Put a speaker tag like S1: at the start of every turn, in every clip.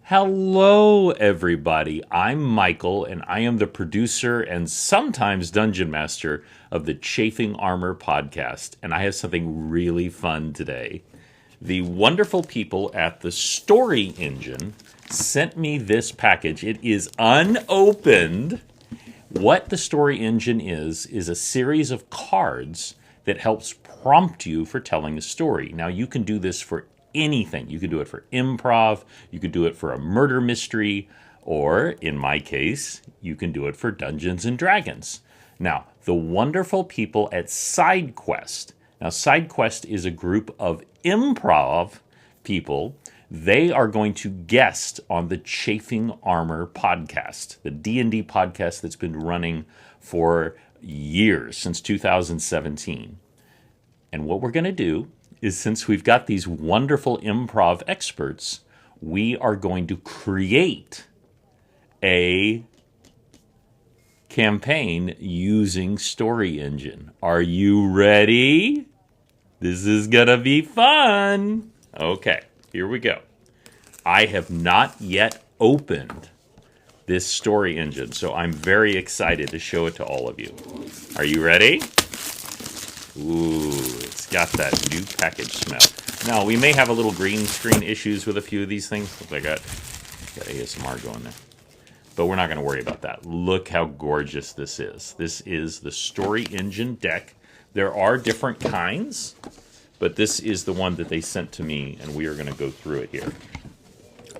S1: Hello, everybody. I'm Michael, and I am the producer and sometimes dungeon master of the Chafing Armor podcast. And I have something really fun today. The wonderful people at the Story Engine sent me this package. It is unopened. What the Story Engine is a series of cards that helps prompt you for telling a story. Now, you can do this for anything. You can do it for improv, you could do it for a murder mystery, or in my case, you can do it for Dungeons and Dragons. Now, the wonderful people at SideQuest. Now, SideQuest is a group of improv people. They are going to guest on the Chafing Armor podcast, the D&D podcast that's been running for years, since 2017. And what we're going to do is, since we've got these wonderful improv experts, we are going to create a campaign using Story Engine. Are you ready? This is going to be fun. Okay, here we go. I have not yet opened this Story Engine, so I'm very excited to show it to all of you. Are you ready? Ooh, it's got that new package smell. Now, we may have a little green screen issues with a few of these things. Look, I got ASMR going there. But we're not going to worry about that. Look how gorgeous this is. This is the Story Engine deck. There are different kinds, but this is the one that they sent to me, and we are going to go through it here.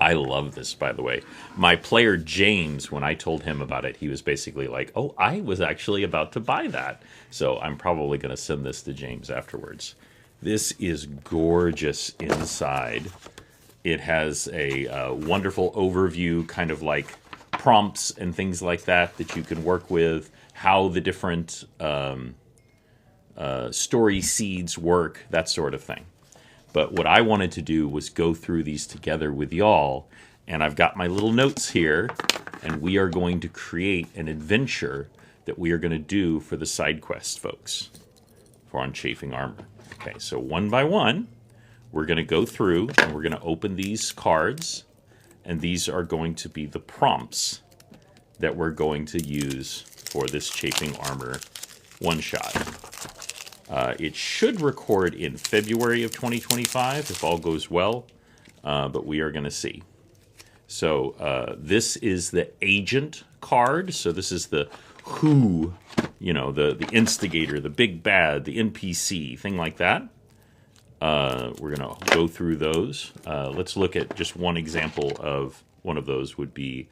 S1: I love this, by the way. My player, James, when I told him about it, he was basically like, oh, I was actually about to buy that. So I'm probably going to send this to James afterwards. This is gorgeous inside. It has a wonderful overview, kind of like prompts and things like that you can work with, how the different story seeds work, that sort of thing. But what I wanted to do was go through these together with y'all, and I've got my little notes here, and we are going to create an adventure that we are going to do for the side quest folks for on Chafing Armor. Okay, so one by one, we're going to go through, and we're going to open these cards, and these are going to be the prompts that we're going to use for this Chafing Armor one-shot. It should record in February of 2025 if all goes well, but we are going to see. So this is the agent card. So this is the who, the instigator, the big bad, the NPC, thing like that. We're going to go through those. Let's look at just one example of one of those would be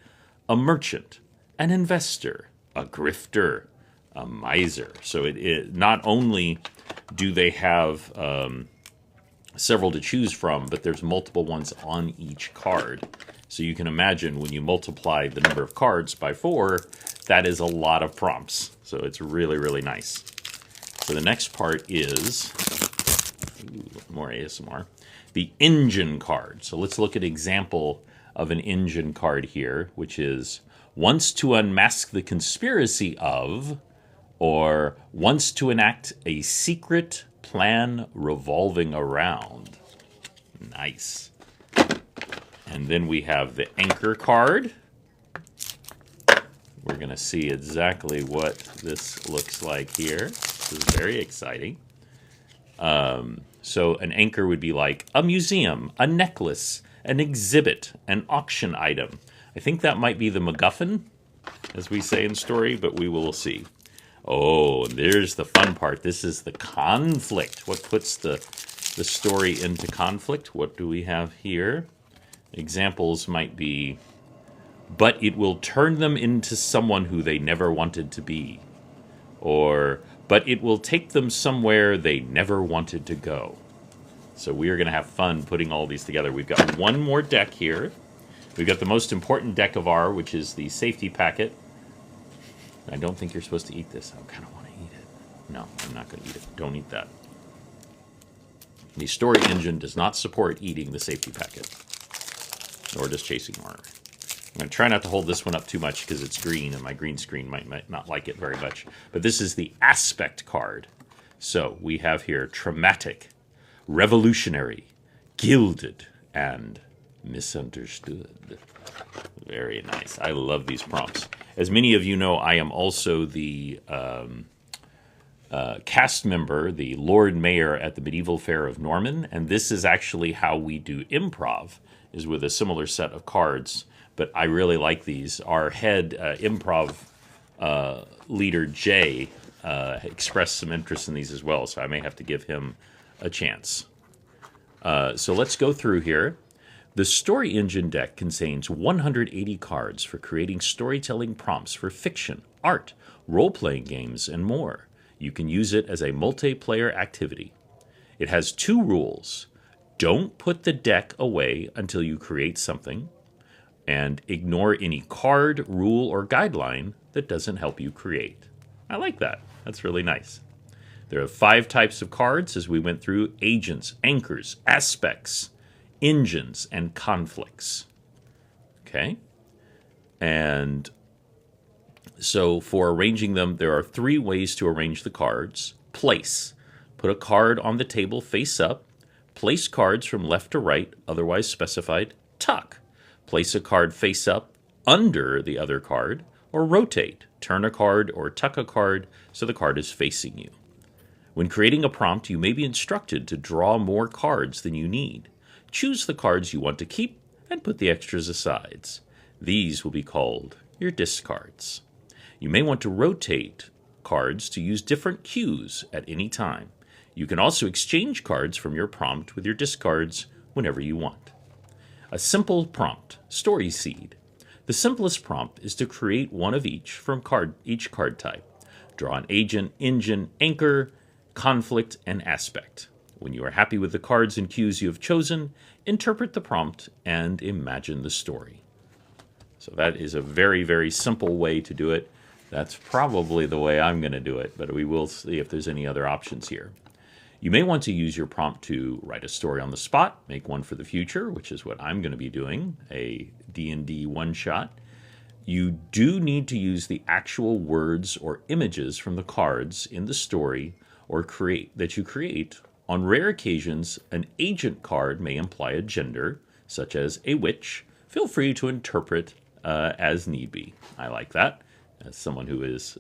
S1: a merchant, an investor, a grifter, a miser. So it not only do they have several to choose from, but there's multiple ones on each card. So you can imagine when you multiply the number of cards by 4, that is a lot of prompts. So it's really, really nice. So the next part is, more ASMR, the engine card. So let's look at an example of an engine card here, which is wants to unmask the conspiracy of, or wants to enact a secret plan revolving around. Nice. And then we have the anchor card. We're going to see exactly what this looks like here. This is very exciting. So an anchor would be like a museum, a necklace, an exhibit, an auction item. I think that might be the MacGuffin, as we say in story, but we will see. Oh, and there's the fun part. This is the conflict. What puts the story into conflict? What do we have here? Examples might be, but it will turn them into someone who they never wanted to be. Or, but it will take them somewhere they never wanted to go. So we are going to have fun putting all these together. We've got one more deck here. We've got the most important deck of our, which is the safety packet. I don't think you're supposed to eat this. I kind of want to eat it. No, I'm not going to eat it. Don't eat that. The Story Engine does not support eating the safety packet, nor does Chasing Armor. I'm going to try not to hold this one up too much because it's green, and my green screen might not like it very much. But this is the aspect card. So we have here traumatic, revolutionary, gilded, and Misunderstood. Very nice. I love these prompts. As many of you know, I am also the cast member, the Lord Mayor at the Medieval Fair of Norman, and this is actually how we do improv, is with a similar set of cards. But I really like these. Our head improv leader, Jay, expressed some interest in these as well, so I may have to give him a chance. So let's go through here. The Story Engine deck contains 180 cards for creating storytelling prompts for fiction, art, role-playing games, and more. You can use it as a multiplayer activity. It has 2 rules. Don't put the deck away until you create something, and ignore any card, rule, or guideline that doesn't help you create. I like that. That's really nice. There are 5 types of cards as we went through: agents, anchors, aspects, engines, and conflicts. Okay? And so for arranging them, there are 3 ways to arrange the cards. Place. Put a card on the table face up. Place cards from left to right, otherwise specified. Tuck. Place a card face up under the other card. Or rotate. Turn a card or tuck a card so the card is facing you. When creating a prompt, you may be instructed to draw more cards than you need. Choose the cards you want to keep and put the extras aside. These will be called your discards. You may want to rotate cards to use different cues at any time. You can also exchange cards from your prompt with your discards whenever you want. A simple prompt, story seed. The simplest prompt is to create one of each from each card type. Draw an agent, engine, anchor, conflict, and aspect. When you are happy with the cards and cues you have chosen, interpret the prompt and imagine the story. So that is a very, very simple way to do it. That's probably the way I'm going to do it, but we will see if there's any other options here. You may want to use your prompt to write a story on the spot, make one for the future, which is what I'm going to be doing, a D&D one-shot. You do need to use the actual words or images from the cards in the story or that you create. On rare occasions, an agent card may imply a gender, such as a witch. Feel free to interpret as need be. I like that. As someone who is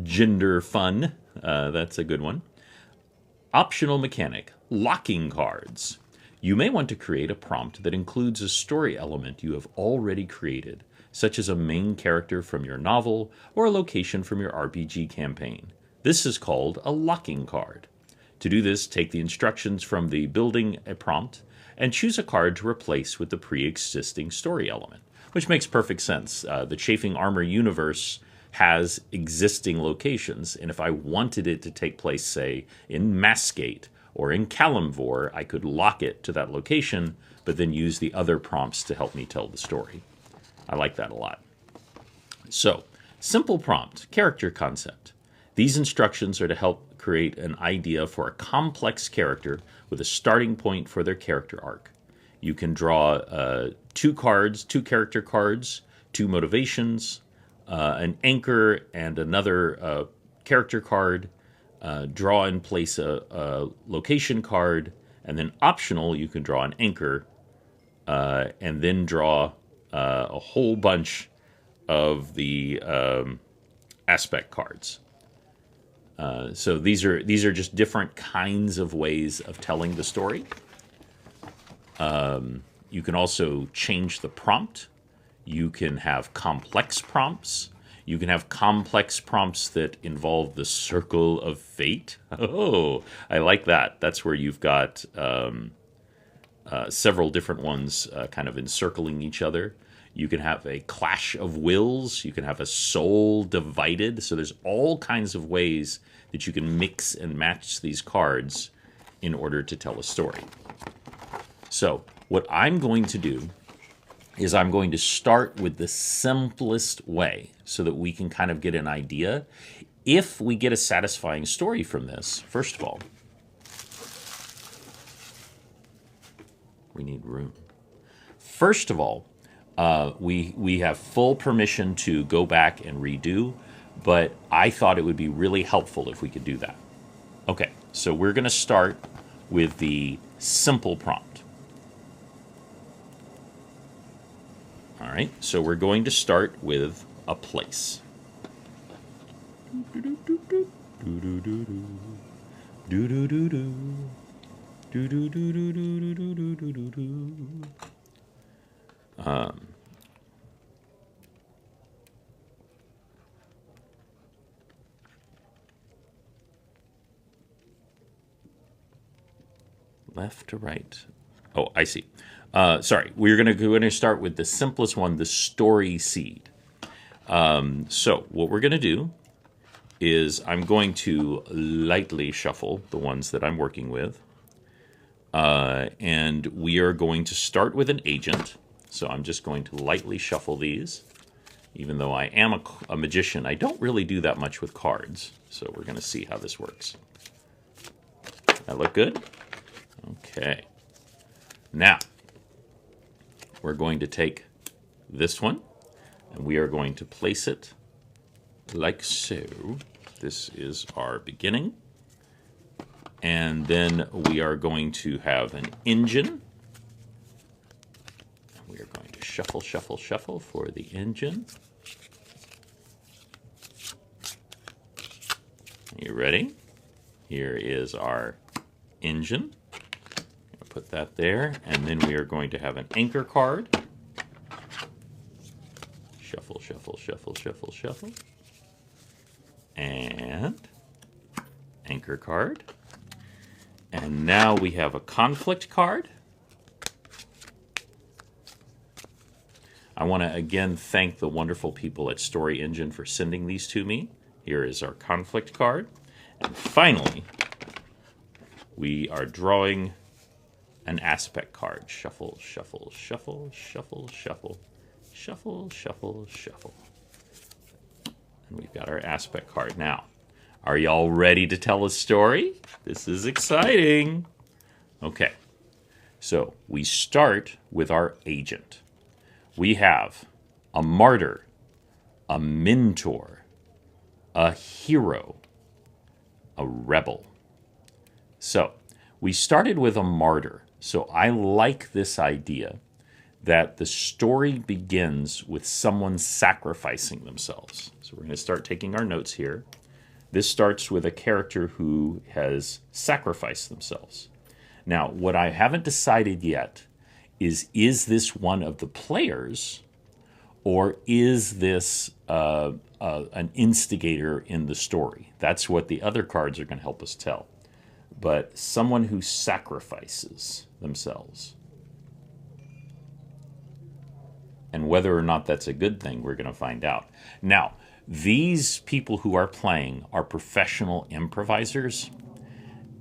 S1: gender fun, that's a good one. Optional mechanic, locking cards. You may want to create a prompt that includes a story element you have already created, such as a main character from your novel or a location from your RPG campaign. This is called a locking card. To do this, take the instructions from the building a prompt and choose a card to replace with the pre-existing story element, which makes perfect sense. The Chafing Armor universe has existing locations, and if I wanted it to take place, say, in Masgate or in Kalimvor, I could lock it to that location, but then use the other prompts to help me tell the story. I like that a lot. So, simple prompt, character concept. These instructions are to help create an idea for a complex character with a starting point for their character arc. You can draw 2 character cards, 2 motivations, an anchor, and another character card. Draw and place a location card, and then optional, you can draw an anchor, and then draw a whole bunch of the aspect cards. So these are just different kinds of ways of telling the story. You can also change the prompt. You can have complex prompts. You can have complex prompts that involve the circle of fate. Oh, I like that. That's where you've got several different ones kind of encircling each other. You can have a clash of wills. You can have a soul divided. So there's all kinds of ways that you can mix and match these cards in order to tell a story. So what I'm going to do is I'm going to start with the simplest way so that we can kind of get an idea. If we get a satisfying story from this, first of all, we need room. First of all, we have full permission to go back and redo, but I thought it would be really helpful if we could do that. Okay, so we're going to start with the simple prompt. All right, so we're going to start with a place. Left to right. Oh, I see. Sorry, we're going to start with the simplest one, the story seed. So what we're going to do is I'm going to lightly shuffle the ones that I'm working with. And we are going to start with an agent. So I'm just going to lightly shuffle these. Even though I am a magician, I don't really do that much with cards. So we're going to see how this works. That look good? Okay. Now, we're going to take this one, and we are going to place it like so. This is our beginning. And then we are going to have an engine. We are going to shuffle, shuffle, shuffle for the engine. Are you ready? Here is our engine. Put that there, and then we are going to have an anchor card. Shuffle, shuffle, shuffle, shuffle, shuffle. And anchor card. And now we have a conflict card. I want to again thank the wonderful people at Story Engine for sending these to me. Here is our conflict card. And finally, we are drawing an aspect card. Shuffle, shuffle, shuffle, shuffle, shuffle, shuffle, shuffle, shuffle. And we've got our aspect card. Now, are y'all ready to tell a story? This is exciting. Okay, so we start with our agent. We have a martyr, a mentor, a hero, a rebel. So we started with a martyr. So I like this idea that the story begins with someone sacrificing themselves. So we're going to start taking our notes here. This starts with a character who has sacrificed themselves. Now, what I haven't decided yet is this one of the players, or is this an instigator in the story? That's what the other cards are going to help us tell. But someone who sacrifices themselves. And whether or not that's a good thing, we're going to find out. Now, these people who are playing are professional improvisers.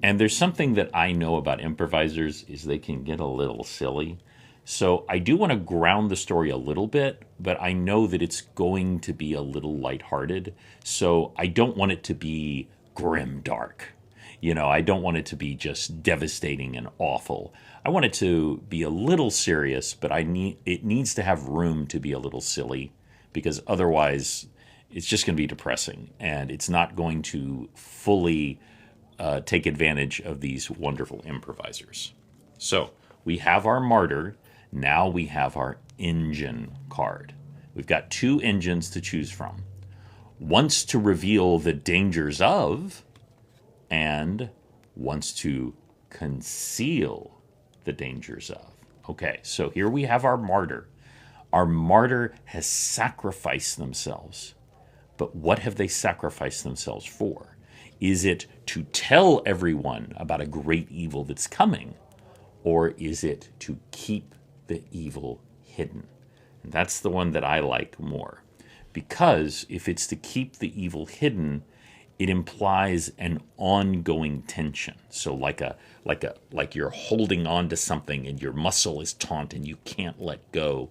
S1: And there's something that I know about improvisers is they can get a little silly. So I do want to ground the story a little bit, but I know that it's going to be a little lighthearted. So I don't want it to be grim dark. You know, I don't want it to be just devastating and awful. I want it to be a little serious, but it needs to have room to be a little silly, because otherwise it's just going to be depressing, and it's not going to fully take advantage of these wonderful improvisers. So we have our martyr. Now we have our engine card. We've got two engines to choose from. Wants to reveal the dangers of, and wants to conceal the dangers of. Okay, so here we have our martyr. Our martyr has sacrificed themselves. But what have they sacrificed themselves for? Is it to tell everyone about a great evil that's coming? Or is it to keep the evil hidden? And that's the one that I like more. Because if it's to keep the evil hidden, it implies an ongoing tension. So like you're holding on to something and your muscle is taut and you can't let go.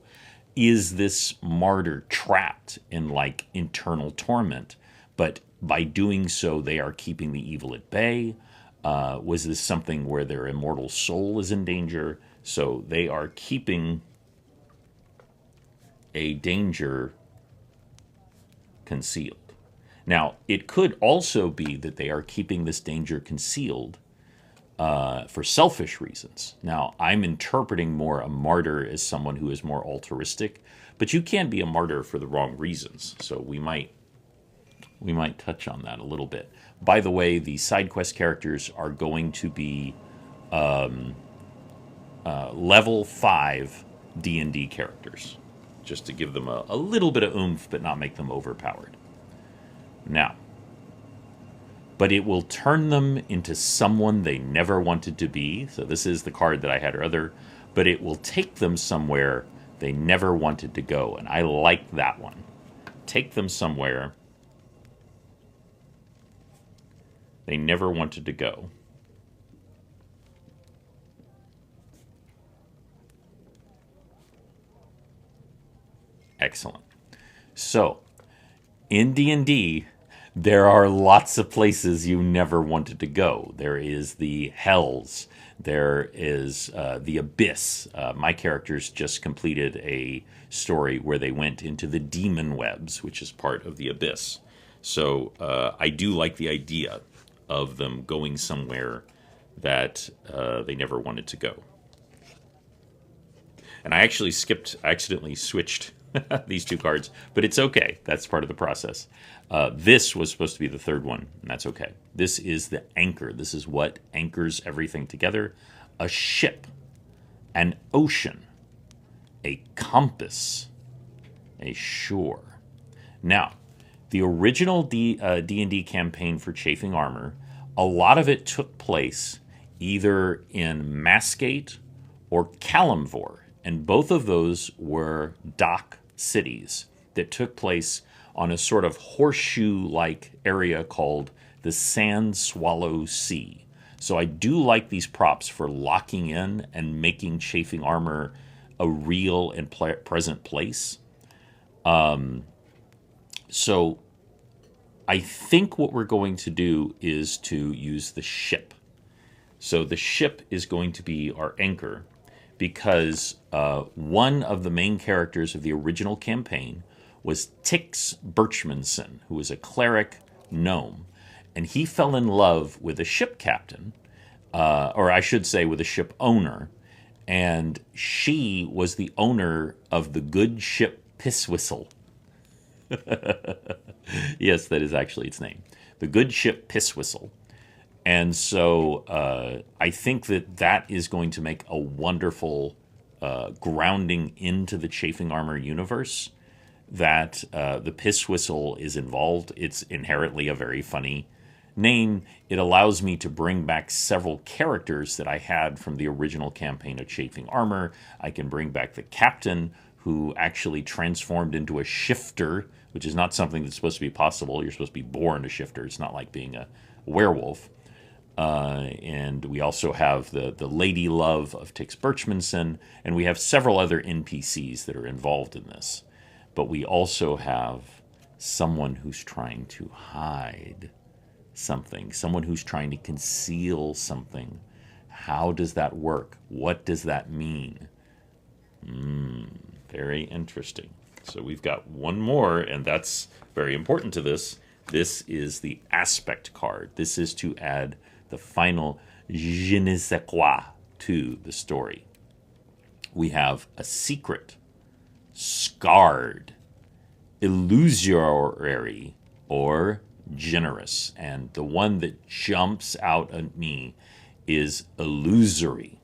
S1: Is this martyr trapped in like internal torment? But by doing so, they are keeping the evil at bay. Was this something where their immortal soul is in danger? So they are keeping a danger concealed. Now, it could also be that they are keeping this danger concealed for selfish reasons. Now, I'm interpreting more a martyr as someone who is more altruistic, but you can be a martyr for the wrong reasons. So we might touch on that a little bit. By the way, the side quest characters are going to be level 5 D&D characters, just to give them a little bit of oomph, but not make them overpowered. Now, but it will turn them into someone they never wanted to be. So this is the card that I had earlier, but it will take them somewhere they never wanted to go, and I like that one. Take them somewhere they never wanted to go. Excellent. So, in D&D, there are lots of places you never wanted to go. There is the Hells. There is the Abyss. My characters just completed a story where they went into the Demon Webs, which is part of the Abyss. So I do like the idea of them going somewhere that they never wanted to go. And I actually accidentally switched these two cards, but it's okay. That's part of the process. This was supposed to be the third one, and that's okay. This is the anchor. This is what anchors everything together. A ship, an ocean, a compass, a shore. Now, the original D&D campaign for Chafing Armor, a lot of it took place either in Masgate or Kalimvor, and both of those were dock cities that took place on a sort of horseshoe-like area called the Sand Swallow Sea. So I do like these props for locking in and making Chafing Armor a real and present place. So I think what we're going to do is to use the ship. So the ship is going to be our anchor, because one of the main characters of the original campaign was Tix Birchmanson, who was a cleric gnome. And he fell in love with a ship captain, or I should say with a ship owner. And she was the owner of the good ship Pisswhistle. Yes, that is actually its name. The good ship Pisswhistle. And so I think that is going to make a wonderful grounding into the Chafing Armor universe, that the Pisswhistle is involved. It's inherently a very funny name. It allows me to bring back several characters that I had from the original campaign of Chafing Armor. I can bring back the captain, who actually transformed into a shifter, which is not something that's supposed to be possible. You're supposed to be born a shifter. It's not like being a werewolf. And we also have the lady love of Tix Birchmanson, and we have several other NPCs that are involved in this. But we also have someone who's trying to hide something, someone who's trying to conceal something. How does that work? What does that mean? Very interesting. So we've got one more, and that's very important to this. This is the aspect card. This is to add the final je ne sais quoi to the story. We have a secret, scarred, illusory, or generous. And the one that jumps out at me is illusory,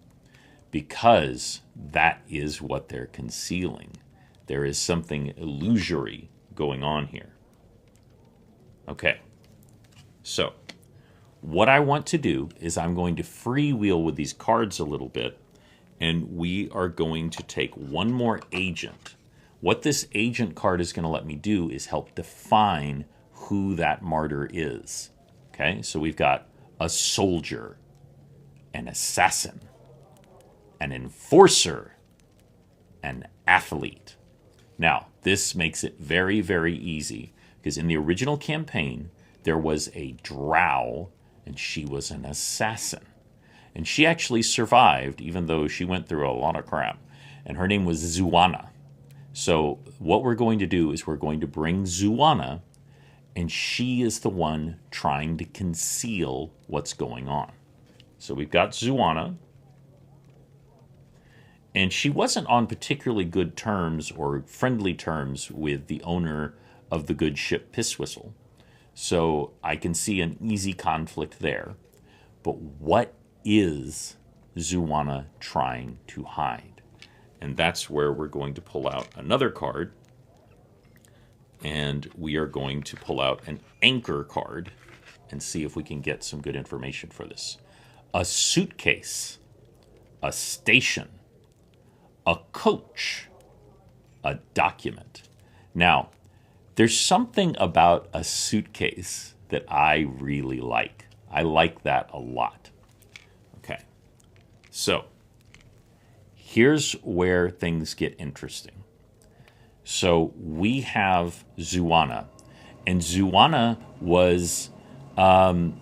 S1: because that is what they're concealing. There is something illusory going on here. Okay, so what I want to do is I'm going to freewheel with these cards a little bit, and we are going to take one more agent. What this agent card is going to let me do is help define who that martyr is. Okay, so we've got a soldier, an assassin, an enforcer, an athlete. Now, this makes it very, very easy, because in the original campaign, there was a drow, and she was an assassin. And she actually survived, even though she went through a lot of crap. And her name was Zuana. So what we're going to do is we're going to bring Zuana, and she is the one trying to conceal what's going on. So we've got Zuana, and she wasn't on particularly good terms or friendly terms with the owner of the good ship Pisswhistle. So I can see an easy conflict there. But what is Zuana trying to hide? And that's where we're going to pull out another card. And we are going to pull out an anchor card and see if we can get some good information for this. A suitcase, a station, a coach, a document. Now, there's something about a suitcase that I really like. I like that a lot. Okay, so here's where things get interesting. So we have Zuana, and Zuana was a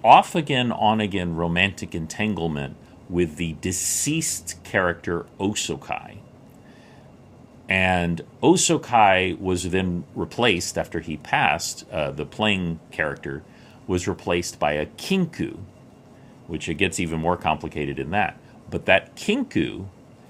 S1: off-again, on-again romantic entanglement with the deceased character Osokai. And Osokai was then replaced after he passed. The playing character was replaced by a Kinku, which it gets even more complicated in that. But that Kinku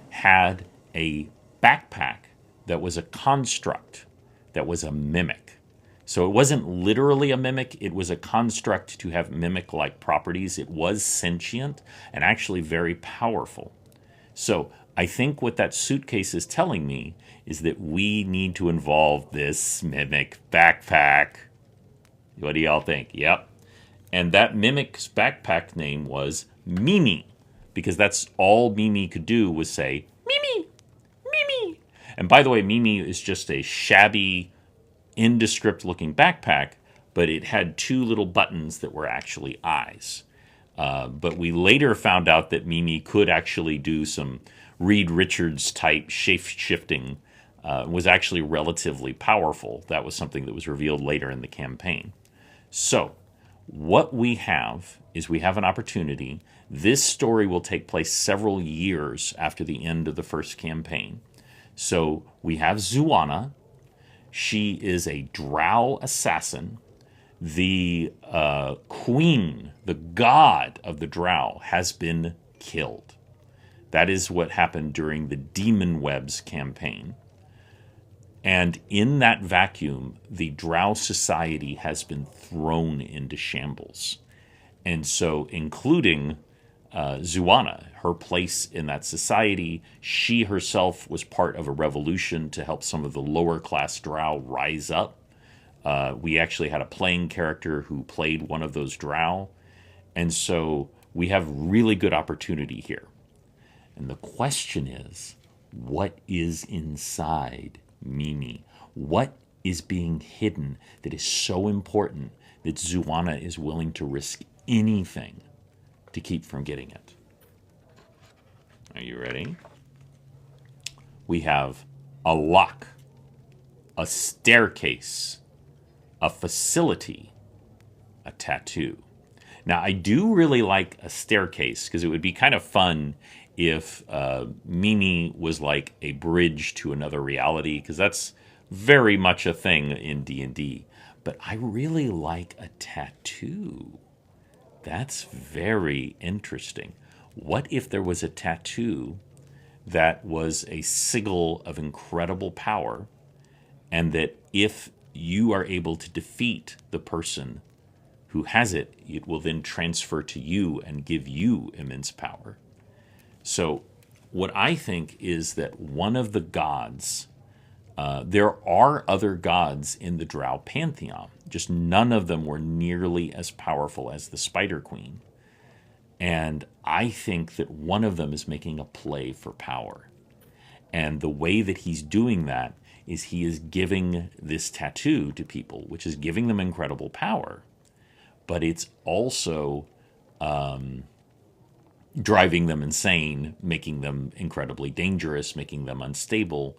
S1: had a backpack that was a construct, that was a mimic. So it wasn't literally a mimic, it was a construct to have mimic-like properties. It was sentient and actually very powerful. So I think what that suitcase is telling me is that we need to involve this mimic backpack. What do y'all think? Yep. And that mimic's backpack name was Mimi, because that's all Mimi could do was say, Mimi, Mimi. And by the way, Mimi is just a shabby, indescript-looking backpack, but it had two little buttons that were actually eyes. But we later found out that Mimi could actually do some Reed Richards-type shape-shifting, was actually relatively powerful. That was something that was revealed later in the campaign. So what we have is we have an opportunity. This story will take place several years after the end of the first campaign. So we have Zuana. She is a drow assassin. The queen, the god of the drow, has been killed. That is what happened during the Demon Webs campaign. And in that vacuum, the drow society has been thrown into shambles. And so, including Zuana, her place in that society, she herself was part of a revolution to help some of the lower class drow rise up. We actually had a playing character who played one of those drow. And so we have really good opportunity here. And the question is, what is inside Mimi? What is being hidden that is so important that Zuana is willing to risk anything to keep from getting it? Are you ready? We have a lock, a staircase, a facility, a tattoo. Now, I do really like a staircase because it would be kind of fun if Mimi was like a bridge to another reality, because that's very much a thing in D&D. But I really like a tattoo. That's very interesting. What if there was a tattoo that was a sigil of incredible power, and that if you are able to defeat the person who has it, it will then transfer to you and give you immense power? So what I think is that one of the gods, there are other gods in the Drow pantheon, just none of them were nearly as powerful as the Spider Queen. And I think that one of them is making a play for power. And the way that he's doing that is he is giving this tattoo to people, which is giving them incredible power. But it's also driving them insane, making them incredibly dangerous, making them unstable,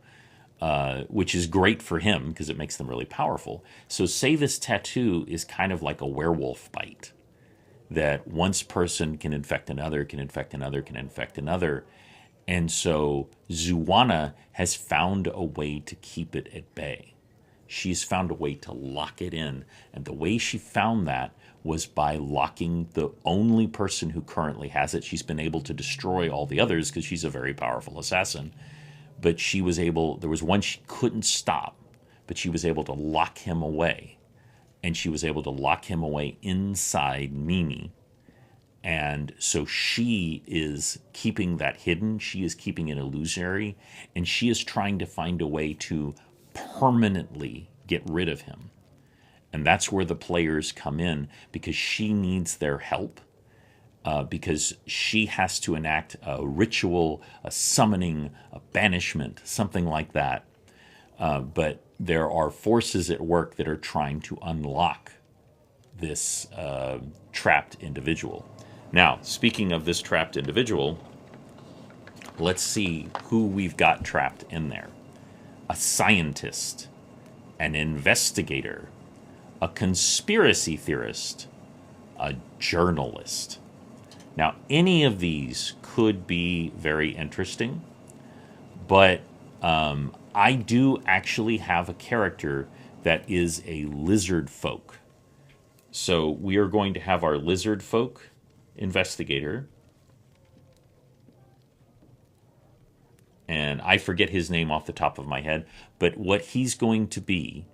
S1: which is great for him because it makes them really powerful. So say this tattoo is kind of like a werewolf bite, that one person can infect another, can infect another, can infect another. And so Zuana has found a way to keep it at bay. She's found a way to lock it in. And the way she found that was by locking the only person who currently has it. She's been able to destroy all the others because she's a very powerful assassin. But she was able, there was one she couldn't stop, but she was able to lock him away. And she was able to lock him away inside Mimi. And so she is keeping that hidden. She is keeping it illusory. And she is trying to find a way to permanently get rid of him. And that's where the players come in, because she needs their help. Because she has to enact a ritual, a summoning, a banishment, something like that. But there are forces at work that are trying to unlock this trapped individual. Now, speaking of this trapped individual, let's see who we've got trapped in there. A scientist, an investigator, a conspiracy theorist, a journalist. Now, any of these could be very interesting, but I do actually have a character that is a lizard folk. So we are going to have our lizard folk investigator. And I forget his name off the top of my head, but what he's going to be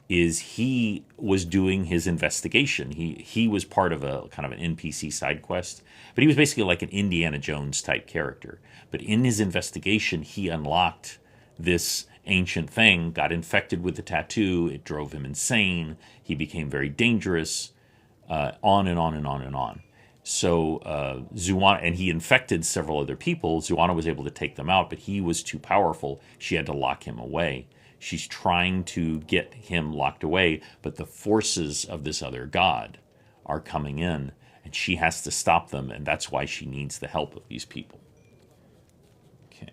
S1: is he was doing his investigation. He was part of a kind of an NPC side quest, but he was basically like an Indiana Jones type character. But in his investigation, he unlocked this ancient thing, got infected with the tattoo, it drove him insane, he became very dangerous, on and on and on and on. So Zuana, and he infected several other people. Zuana was able to take them out, but he was too powerful. She had to lock him away. She's trying to get him locked away, but the forces of this other god are coming in, and she has to stop them, and that's why she needs the help of these people. Okay.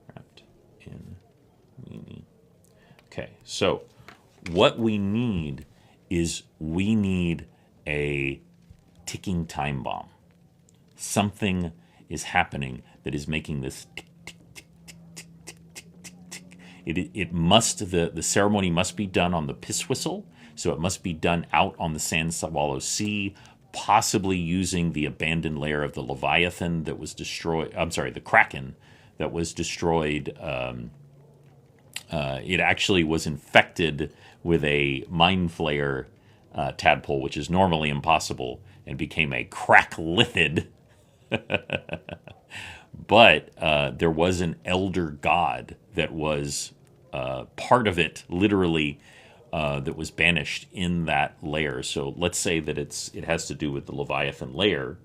S1: Wrapped in meaning. Okay, so what we need is we need a ticking time bomb. Something is happening that is making this tick, tick, tick, tick, tick, tick, tick, tick. It must, the ceremony must be done on the piss whistle, so it must be done out on the Sand Swallow Sea, possibly using the abandoned lair of the Leviathan that was destroyed, I'm sorry, the Kraken that was destroyed. It actually was infected with a mind flayer tadpole, which is normally impossible, and became a cracklithid. But there was an elder god that was part of it, literally, that was banished in that lair. So let's say that it has to do with the Leviathan lair.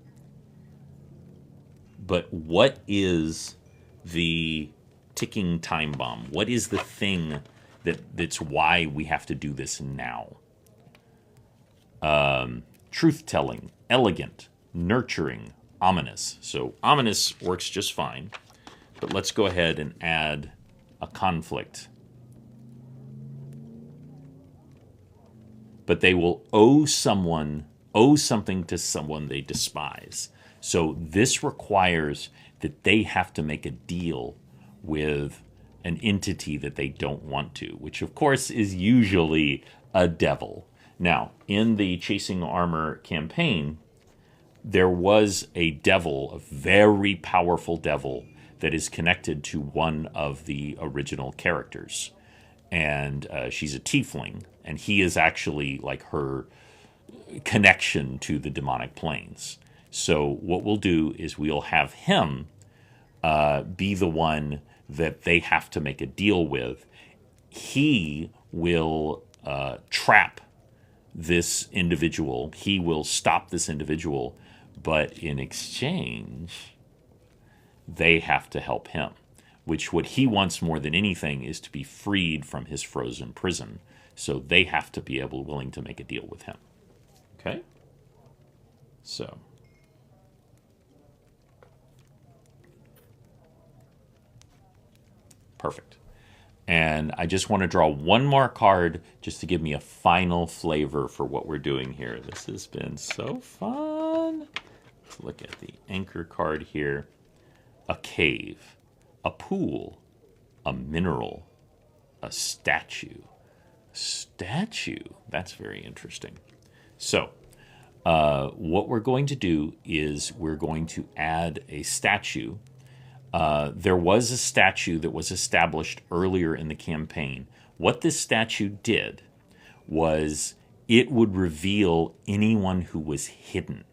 S1: But what is the ticking time bomb? What is the thing that's why we have to do this now? Truth-telling, elegant, nurturing, ominous. So ominous works just fine, but let's go ahead and add a conflict. But they will owe something to someone they despise. So this requires that they have to make a deal with an entity that they don't want to, which of course is usually a devil. Now, in the Chasing Armor campaign, there was a devil, a very powerful devil, that is connected to one of the original characters. And she's a tiefling, and he is actually like her connection to the demonic planes. So what we'll do is we'll have him be the one that they have to make a deal with. He will trap this individual. He will stop this individual, but in exchange, they have to help him, which what he wants more than anything is to be freed from his frozen prison. So they have to be willing to make a deal with him. Okay? So. Perfect. And I just want to draw one more card just to give me a final flavor for what we're doing here. This has been so fun. Let's look at the anchor card here. A cave, a pool, a mineral, a statue, statue. That's very interesting. So, what we're going to do is we're going to add a statue. There was a statue that was established earlier in the campaign. What this statue did was it would reveal anyone who was hidden.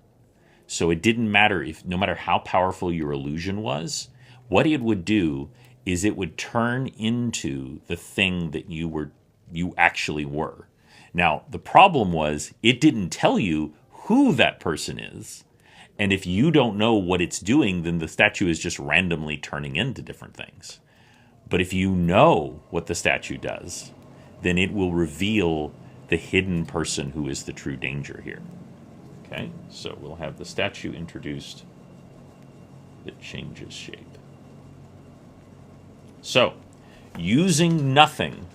S1: So it didn't matter if, no matter how powerful your illusion was, what it would do is it would turn into the thing that you actually were. Now, the problem was it didn't tell you who that person is. And if you don't know what it's doing, then the statue is just randomly turning into different things. But if you know what the statue does, then it will reveal the hidden person who is the true danger here. Okay, so we'll have the statue introduced that changes shape. So, using nothing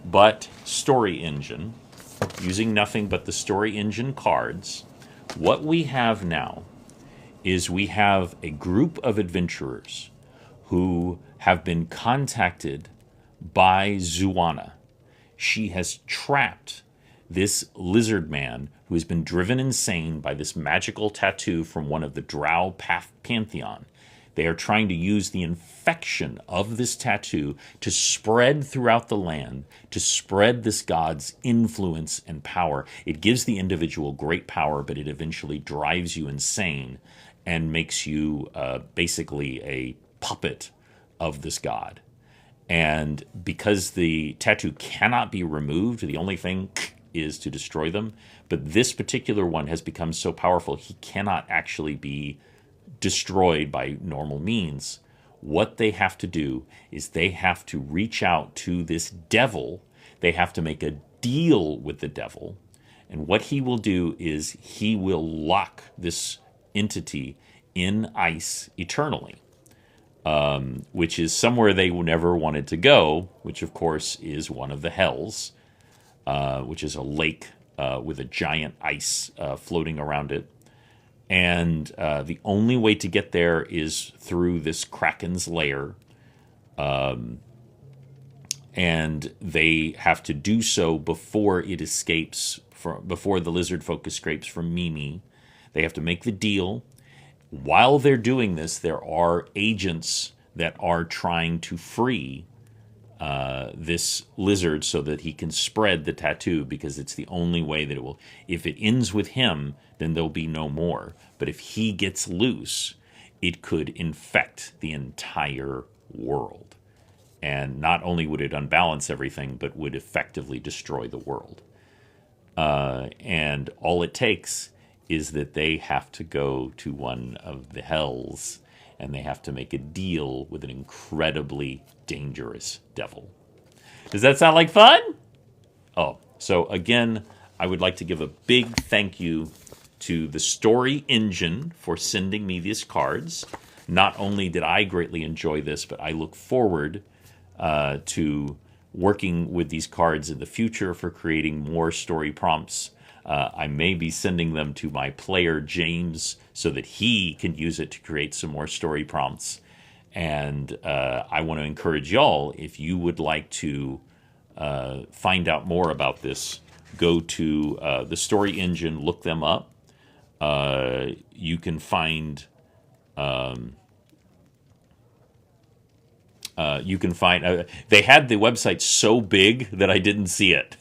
S1: but Story Engine, using nothing but the Story Engine cards, what we have now is we have a group of adventurers who have been contacted by Zuana. She has trapped this lizard man who has been driven insane by this magical tattoo from one of the Drow pantheon. They are trying to use the infection of this tattoo to spread throughout the land, to spread this god's influence and power. It gives the individual great power, but it eventually drives you insane and makes you basically a puppet of this god. And because the tattoo cannot be removed, the only thing is to destroy them. But this particular one has become so powerful, he cannot actually be destroyed by normal means. What they have to do is they have to reach out to this devil. They have to make a deal with the devil. And what he will do is he will lock this entity in ice eternally, which is somewhere they never wanted to go, which of course is one of the hells, which is a lake with a giant ice floating around it. And the only way to get there is through this Kraken's lair. And they have to do so before it escapes, before the lizard folk escapes from Mimi. They have to make the deal. While they're doing this, there are agents that are trying to free this lizard so that he can spread the tattoo, because it's the only way that it will. If it ends with him, then there'll be no more. But if he gets loose, it could infect the entire world. And not only would it unbalance everything, but would effectively destroy the world. And all it takes is that they have to go to one of the hells and they have to make a deal with an incredibly dangerous devil. Does that sound like fun? Oh, so again, I would like to give a big thank you to the Story Engine for sending me these cards. Not only did I greatly enjoy this, but I look forward to working with these cards in the future for creating more story prompts. I may be sending them to my player, James, so that he can use it to create some more story prompts. And I want to encourage y'all, if you would like to find out more about this, go to the Story Engine, look them up. You can find... they had the website so big that I didn't see it.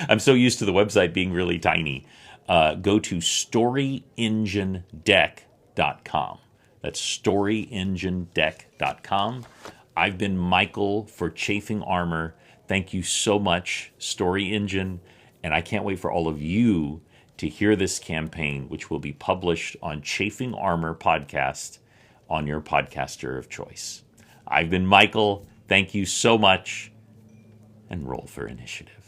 S1: I'm so used to the website being really tiny. Go to storyenginedeck.com. That's storyenginedeck.com. I've been Michael for Chafing Armor. Thank you so much, Story Engine. And I can't wait for all of you to hear this campaign, which will be published on Chafing Armor podcast on your podcaster of choice. I've been Michael. Thank you so much. And roll for initiative.